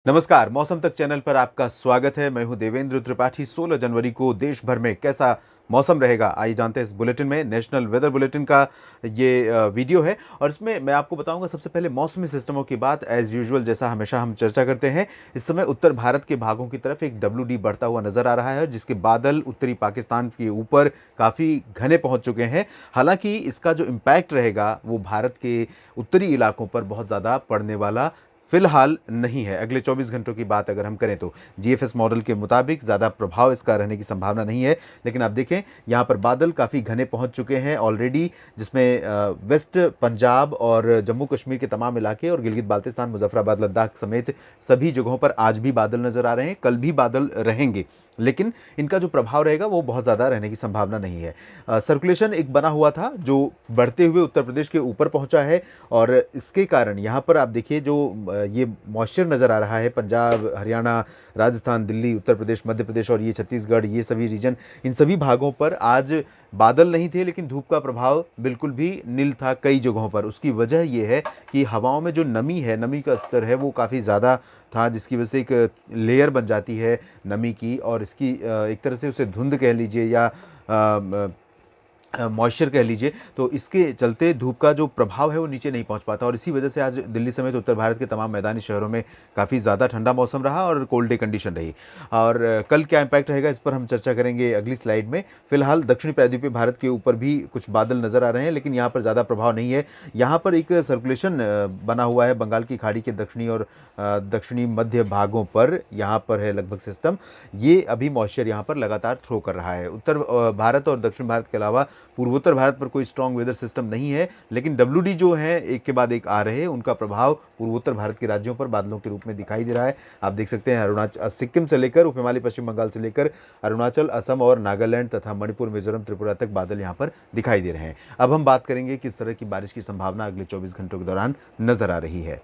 नमस्कार, मौसम तक चैनल पर आपका स्वागत है। मैं हूं देवेंद्र त्रिपाठी। 16 जनवरी को देश भर में कैसा मौसम रहेगा, आइए जानते हैं इस बुलेटिन में। नेशनल वेदर बुलेटिन का ये वीडियो है और इसमें मैं आपको बताऊंगा सबसे पहले मौसमी सिस्टमों की बात। एज यूजुअल, जैसा हमेशा हम चर्चा करते हैं, इस समय उत्तर भारत के भागों की तरफ एक WD बढ़ता हुआ नजर आ रहा है, जिसके बादल उत्तरी पाकिस्तान के ऊपर काफ़ी घने पहुंच चुके हैं। हालांकि इसका जो इम्पैक्ट रहेगा वो भारत के उत्तरी इलाकों पर बहुत ज़्यादा पड़ने वाला फिलहाल नहीं है। अगले 24 घंटों की बात अगर हम करें तो GFS मॉडल के मुताबिक ज़्यादा प्रभाव इसका रहने की संभावना नहीं है। लेकिन आप देखें, यहाँ पर बादल काफ़ी घने पहुँच चुके हैं ऑलरेडी, जिसमें वेस्ट पंजाब और जम्मू कश्मीर के तमाम इलाके और गिलगित बाल्तिस्तान, मुजफ्फराबाद, लद्दाख समेत सभी जगहों पर आज भी बादल नज़र आ रहे हैं। कल भी बादल रहेंगे, लेकिन इनका जो प्रभाव रहेगा वो बहुत ज़्यादा रहने की संभावना नहीं है। सर्कुलेशन एक बना हुआ था जो बढ़ते हुए उत्तर प्रदेश के ऊपर पहुंचा है और इसके कारण यहाँ पर आप देखिए जो ये मॉइस्चर नज़र आ रहा है, पंजाब, हरियाणा, राजस्थान, दिल्ली, उत्तर प्रदेश, मध्य प्रदेश और ये छत्तीसगढ़, ये सभी रीजन, इन सभी भागों पर आज बादल नहीं थे, लेकिन धूप का प्रभाव बिल्कुल भी नील था कई जगहों पर। उसकी वजह ये है कि हवाओं में जो नमी है, नमी का स्तर है वो काफ़ी ज़्यादा था, जिसकी वजह से एक लेयर बन जाती है नमी की, और इसकी एक तरह से उसे धुंध कह लीजिए या मॉइस्चर कह लीजिए, तो इसके चलते धूप का जो प्रभाव है वो नीचे नहीं पहुंच पाता और इसी वजह से आज दिल्ली समेत उत्तर भारत के तमाम मैदानी शहरों में काफ़ी ज़्यादा ठंडा मौसम रहा और कोल्ड डे कंडीशन रही। और कल क्या इम्पैक्ट रहेगा इस पर हम चर्चा करेंगे अगली स्लाइड में। फिलहाल दक्षिणी प्रायद्वीपीय भारत के ऊपर भी कुछ बादल नज़र आ रहे हैं, लेकिन यहाँ पर ज़्यादा प्रभाव नहीं है। यहाँ पर एक सर्कुलेशन बना हुआ है बंगाल की खाड़ी के दक्षिणी और दक्षिणी मध्य भागों पर, यहाँ पर है लगभग सिस्टम। ये अभी मॉइस्चर यहाँ पर लगातार थ्रो कर रहा है। उत्तर भारत और दक्षिण भारत के अलावा पूर्वोत्तर भारत पर कोई स्ट्रॉन्ग वेदर सिस्टम नहीं है, लेकिन WD जो है एक के बाद एक आ रहे हैं, उनका प्रभाव पूर्वोत्तर भारत के राज्यों पर बादलों के रूप में दिखाई दे रहा है। आप देख सकते हैं अरुणाचल, सिक्किम से लेकर उप हिमालय पश्चिम बंगाल से लेकर अरुणाचल, असम और नागालैंड तथा मणिपुर, मिजोरम, त्रिपुरा तक बादल यहाँ पर दिखाई दे रहे हैं। अब हम बात करेंगे किस तरह की बारिश की संभावना अगले 24 घंटों के दौरान नजर आ रही है।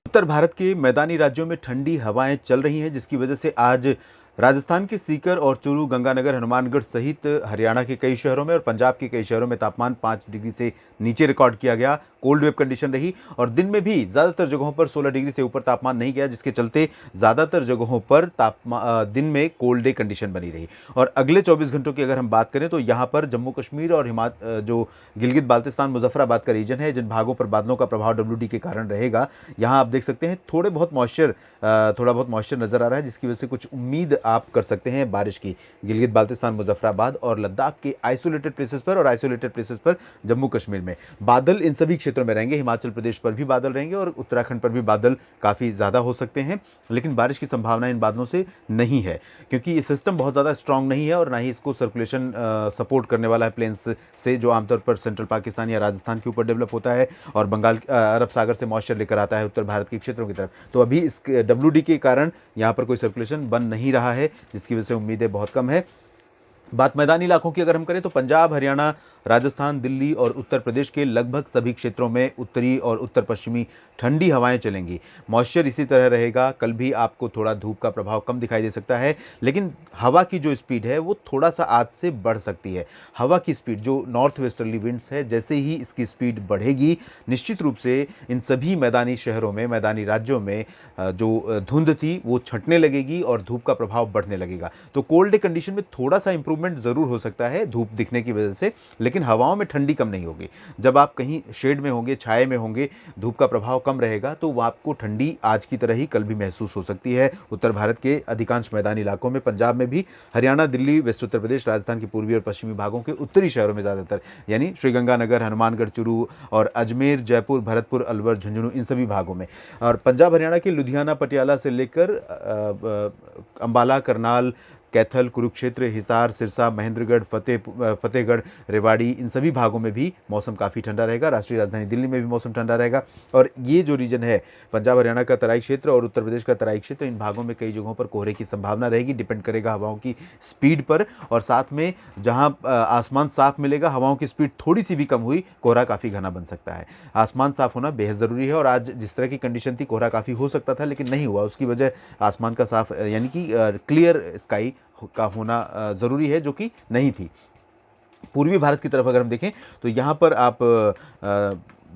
उत्तर भारत के मैदानी राज्यों में ठंडी हवाएं चल रही हैं, जिसकी वजह से आज राजस्थान के सीकर और चूरू, गंगानगर, हनुमानगढ़ सहित हरियाणा के कई शहरों में और पंजाब के कई शहरों में तापमान 5 डिग्री से नीचे रिकॉर्ड किया गया। कोल्ड वेव कंडीशन रही और दिन में भी ज़्यादातर जगहों पर 16 डिग्री से ऊपर तापमान नहीं गया, जिसके चलते ज़्यादातर जगहों पर दिन में कोल्ड डे कंडीशन बनी रही। और अगले 24 घंटों की अगर हम बात करें तो यहाँ पर जम्मू कश्मीर और जो गिलगित बाल्तिस्तान, मुजफ्फराबाद का रीजन है, जिन भागों पर बादलों का प्रभाव WD के कारण रहेगा, यहाँ आप देख सकते हैं थोड़ा बहुत मॉइस्चर नजर आ रहा है, जिसकी वजह से कुछ उम्मीद आप कर सकते हैं बारिश की। गिलगित बाल्तिस्तान, मुजफ्फराबाद और लद्दाख के आइसोलेटेड प्लेसेस पर और आइसोलेटेड प्लेसेस पर जम्मू कश्मीर में बादल इन सभी क्षेत्रों में रहेंगे। हिमाचल प्रदेश पर भी बादल रहेंगे और उत्तराखंड पर भी बादल काफ़ी ज़्यादा हो सकते हैं, लेकिन बारिश की संभावना इन बादलों से नहीं है, क्योंकि ये सिस्टम बहुत ज़्यादा स्ट्रांग नहीं है और ना ही इसको सर्कुलेशन सपोर्ट करने वाला है प्लेन्स से, जो आमतौर पर सेंट्रल पाकिस्तान या राजस्थान के ऊपर डेवलप होता है और बंगाल, अरब सागर से मॉइस्चर लेकर आता है उत्तर भारत के क्षेत्रों की तरफ। तो अभी इस WD के कारण यहाँ पर कोई सर्कुलेशन बन नहीं रहा है, जिसकी वजह से उम्मीदें बहुत कम है। बात मैदानी इलाकों की अगर हम करें तो पंजाब, हरियाणा, राजस्थान, दिल्ली और उत्तर प्रदेश के लगभग सभी क्षेत्रों में उत्तरी और उत्तर पश्चिमी ठंडी हवाएं चलेंगी। मॉइस्चर इसी तरह रहेगा। कल भी आपको थोड़ा धूप का प्रभाव कम दिखाई दे सकता है, लेकिन हवा की जो स्पीड है वो थोड़ा सा आज से बढ़ सकती है। हवा की स्पीड जो नॉर्थ वेस्टर्ली विंड्स है, जैसे ही इसकी स्पीड बढ़ेगी, निश्चित रूप से इन सभी मैदानी शहरों में, मैदानी राज्यों में जो धुंध थी वो छंटने लगेगी और धूप का प्रभाव बढ़ने लगेगा। तो कोल्ड डे कंडीशन में थोड़ा सा इंप्रूवमेंट जरूर हो सकता है धूप दिखने की वजह से, लेकिन हवाओं में ठंडी कम नहीं होगी। जब आप कहीं शेड में होंगे, छाए में होंगे, धूप का प्रभाव कम रहेगा, तो वो आपको ठंडी आज की तरह ही कल भी महसूस हो सकती है। उत्तर भारत के अधिकांश मैदानी इलाकों में, पंजाब में भी, हरियाणा, दिल्ली, वेस्ट उत्तर प्रदेश, राजस्थान के पूर्वी और पश्चिमी भागों के उत्तरी शहरों में ज़्यादातर, यानी श्रीगंगानगर, हनुमानगढ़, चूरू और अजमेर, जयपुर, भरतपुर, अलवर, झुंझुनू, इन सभी भागों में। और पंजाब हरियाणा के लुधियाना, पटियाला से लेकर अंबाला, करनाल, कैथल, कुरुक्षेत्र, हिसार, सिरसा, महेंद्रगढ़, फतेहगढ़, रेवाड़ी, इन सभी भागों में भी मौसम काफ़ी ठंडा रहेगा। राष्ट्रीय राजधानी दिल्ली में भी मौसम ठंडा रहेगा। और ये जो रीजन है पंजाब हरियाणा का तराई क्षेत्र और उत्तर प्रदेश का तराई क्षेत्र, इन भागों में कई जगहों पर कोहरे की संभावना रहेगी। डिपेंड करेगा हवाओं की स्पीड पर, और साथ में जहाँ आसमान साफ मिलेगा, हवाओं की स्पीड थोड़ी सी भी कम हुई, कोहरा काफ़ी घना बन सकता है। आसमान साफ होना बेहद ज़रूरी है और आज जिस तरह की कंडीशन थी, कोहरा काफ़ी हो सकता था लेकिन नहीं हुआ। उसकी वजह आसमान का साफ, यानी कि क्लियर स्काई का होना ज़रूरी है, जो कि नहीं थी। पूर्वी भारत की तरफ अगर हम देखें तो यहाँ पर आप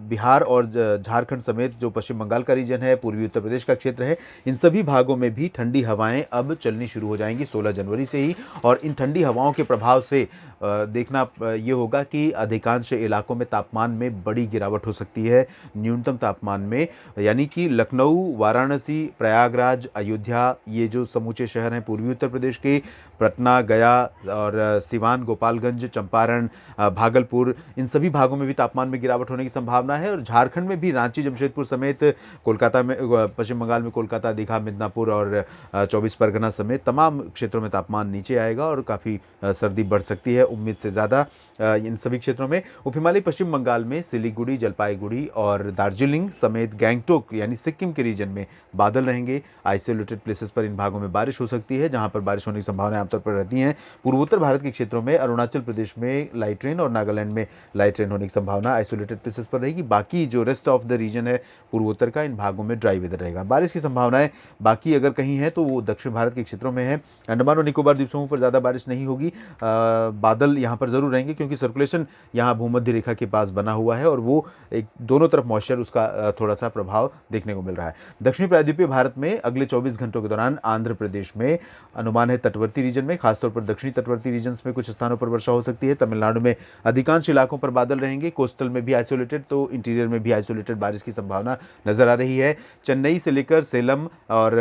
बिहार और झारखंड समेत जो पश्चिम बंगाल का रीजन है, पूर्वी उत्तर प्रदेश का क्षेत्र है, इन सभी भागों में भी ठंडी हवाएं अब चलनी शुरू हो जाएंगी 16 जनवरी से ही। और इन ठंडी हवाओं के प्रभाव से देखना ये होगा कि अधिकांश इलाकों में तापमान में बड़ी गिरावट हो सकती है। न्यूनतम तापमान में, यानी कि लखनऊ, वाराणसी, प्रयागराज, अयोध्या, ये जो समूचे शहर हैं पूर्वी उत्तर प्रदेश के, पटना, गया और सिवान, गोपालगंज, चंपारण, भागलपुर, इन सभी भागों में भी तापमान में गिरावट होने की संभावना है। और झारखंड में भी रांची, जमशेदपुर समेत कोलकाता में, पश्चिम बंगाल में कोलकाता, दीघा, मिदनापुर और 24 परगना समेत तमाम क्षेत्रों में तापमान नीचे आएगा और काफ़ी सर्दी बढ़ सकती है उम्मीद से ज़्यादा इन सभी क्षेत्रों में। उप हिमालयी पश्चिम बंगाल में सिलीगुड़ी, जलपाईगुड़ी और दार्जिलिंग समेत गैंगटोक यानी सिक्किम के रीजन में बादल रहेंगे। आइसोलेटेड प्लेसेस पर इन भागों में बारिश हो सकती है, जहां पर बारिश होने की संभावनाएं आमतौर पर रहती हैं। पूर्वोत्तर भारत के क्षेत्रों में अरुणाचल प्रदेश में लाइट रेन और नागालैंड में लाइट रेन होने की संभावना आइसोलेटेड प्लेसेस पर रहेगी। बाकी जो रेस्ट ऑफ द रीजन है पूर्वोत्तर का, इन भागों में ड्राई वेदर रहेगा। बारिश की संभावनाएं बाकी अगर कहीं है तो वो दक्षिण भारत के क्षेत्रों में है। अंडमान और निकोबार द्वीप समूह पर ज़्यादा बारिश नहीं होगी। बादल यहाँ पर ज़रूर रहेंगे क्योंकि सर्कुलेशन यहाँ भूमध्य रेखा के पास बना हुआ है और वो एक दोनों तरफ मॉइस्चर उसका थोड़ा सा प्रभाव देखने को मिल रहा है। दक्षिणी प्रायद्वीपीय भारत में अगले 24 घंटों के दौरान आंध्र प्रदेश में अनुमान है तटवर्ती रीजन में, खासतौर पर दक्षिणी तटवर्ती रीजन्स में कुछ स्थानों पर वर्षा हो सकती है। तमिलनाडु में अधिकांश इलाकों पर बादल रहेंगे, कोस्टल में भी आइसोलेटेड तो इंटीरियर में भी आइसोलेटेड बारिश की संभावना नजर आ रही है। चेन्नई से लेकर सेलम और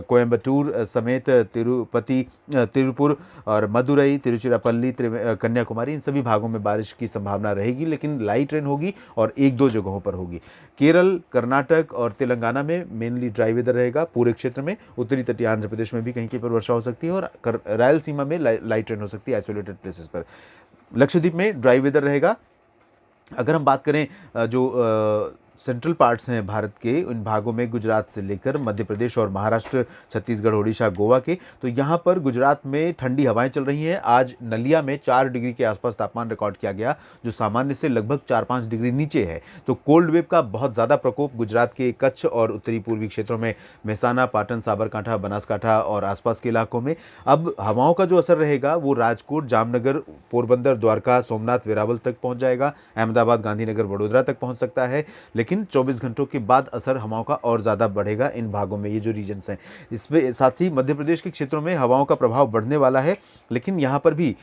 कोयम्बटूर समेत तिरुपति, तिरुपुर और मदुरई, तिरुचिरापल्ली, कन्याकुमारी, इन सभी भागों में बारिश की संभावना रहेगी, लेकिन लाइट रेन होगी और एक दो जगहों पर होगी। केरल, कर्नाटक और तेलंगाना में मेनली ड्राई वेदर रहेगा पूरे क्षेत्र में। उत्तरी तटीय आंध्र प्रदेश में भी कहीं कहीं पर वर्षा हो सकती है और रायलसीमा में लाइट रेन हो सकती है आइसोलेटेड प्लेसेस पर। लक्षद्वीप में ड्राई वेदर रहेगा। अगर हम बात करें जो सेंट्रल पार्ट्स हैं भारत के, इन भागों में गुजरात से लेकर मध्य प्रदेश और महाराष्ट्र, छत्तीसगढ़, ओडिशा, गोवा के, तो यहाँ पर गुजरात में ठंडी हवाएं चल रही हैं। आज नलिया में 4 डिग्री के आसपास तापमान रिकॉर्ड किया गया, जो सामान्य से लगभग 4-5 डिग्री नीचे है। तो कोल्ड वेव का बहुत ज़्यादा प्रकोप गुजरात के कच्छ और उत्तरी पूर्वी क्षेत्रों में, मेहसाना, पाटन, साबरकांठा, बनासकांठा और आसपास के इलाकों में अब हवाओं का जो असर रहेगा वो राजकोट, जामनगर, पोरबंदर, द्वारका, सोमनाथ, वेरावल तक पहुँच जाएगा। अहमदाबाद, गांधीनगर, वडोदरा तक पहुँच सकता है। लेकिन 24 घंटों के बाद असर हवाओं का और ज़्यादा बढ़ेगा इन भागों में, ये जो रीजन्स हैं। इसमें साथ ही मध्य प्रदेश के क्षेत्रों में हवाओं का प्रभाव बढ़ने वाला है, लेकिन यहाँ पर भी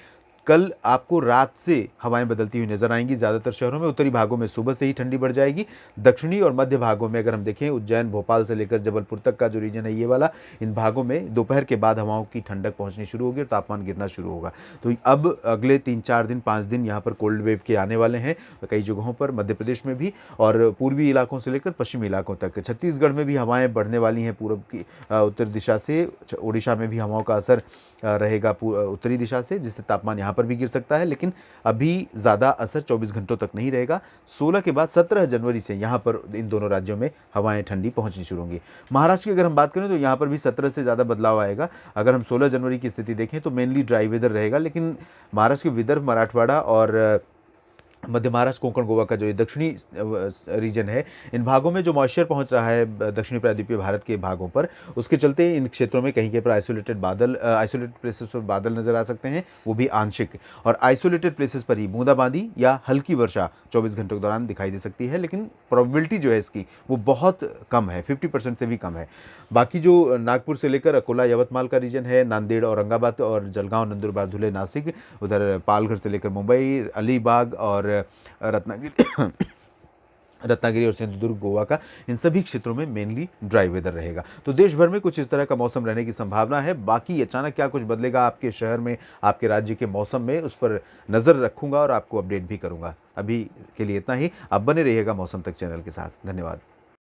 कल आपको रात से हवाएं बदलती हुई नजर आएंगी ज़्यादातर शहरों में। उत्तरी भागों में सुबह से ही ठंडी बढ़ जाएगी। दक्षिणी और मध्य भागों में अगर हम देखें, उज्जैन, भोपाल से लेकर जबलपुर तक का जो रीजन है ये वाला, इन भागों में दोपहर के बाद हवाओं की ठंडक पहुंचनी शुरू होगी और तापमान गिरना शुरू होगा। तो अब अगले 3-4 दिन, 5 दिन यहाँ पर कोल्ड वेव के आने वाले हैं कई जगहों पर, मध्य प्रदेश में भी और पूर्वी इलाकों से लेकर पश्चिमी इलाकों तक। छत्तीसगढ़ में भी हवाएं बढ़ने वाली हैं पूर्व की उत्तर दिशा से। ओडिशा में भी हवाओं का असर रहेगा उत्तरी दिशा से, जिससे तापमान यहाँ पर भी गिर सकता है, लेकिन अभी ज़्यादा असर 24 घंटों तक नहीं रहेगा। 16 के बाद 17 जनवरी से यहाँ पर इन दोनों राज्यों में हवाएं ठंडी पहुँचनी शुरू होंगी। महाराष्ट्र की अगर हम बात करें तो यहाँ पर भी 17 से ज़्यादा बदलाव आएगा। अगर हम 16 जनवरी की स्थिति देखें तो मेनली ड्राई वेदर रहेगा, लेकिन महाराष्ट्र के विदर्भ, मराठवाड़ा और मध्य महाराष्ट्र, कोंकण, गोवा का जो दक्षिणी रीजन है, इन भागों में जो मॉइस्चर पहुंच रहा है दक्षिणी प्रायद्वीपीय भारत के भागों पर, उसके चलते इन क्षेत्रों में कहीं कहीं पर आइसोलेटेड प्लेसेस पर बादल नजर आ सकते हैं, वो भी आंशिक। और आइसोलेटेड प्लेसेस पर ही बूंदाबांदी या हल्की वर्षा 24 घंटों के दौरान दिखाई दे सकती है, लेकिन प्रोबेबिलिटी जो है इसकी वो बहुत कम है, 50% से भी कम है। बाकी जो नागपुर से लेकर अकोला, यवतमाल का रीजन है, नांदेड़, औरंगाबाद और जलगांव, नंदुरबार, धुले, नासिक, उधर पालघर से लेकर मुंबई, अलीबाग और रत्नागिरी और सिंधुदुर्ग, गोवा का, इन सभी क्षेत्रों में मेनली ड्राई वेदर रहेगा। तो देश भर में कुछ इस तरह का मौसम रहने की संभावना है। बाकी अचानक क्या कुछ बदलेगा आपके शहर में, आपके राज्य के मौसम में, उस पर नज़र रखूंगा और आपको अपडेट भी करूंगा। अभी के लिए इतना ही। आप बने रहिएगा मौसम तक चैनल के साथ। धन्यवाद।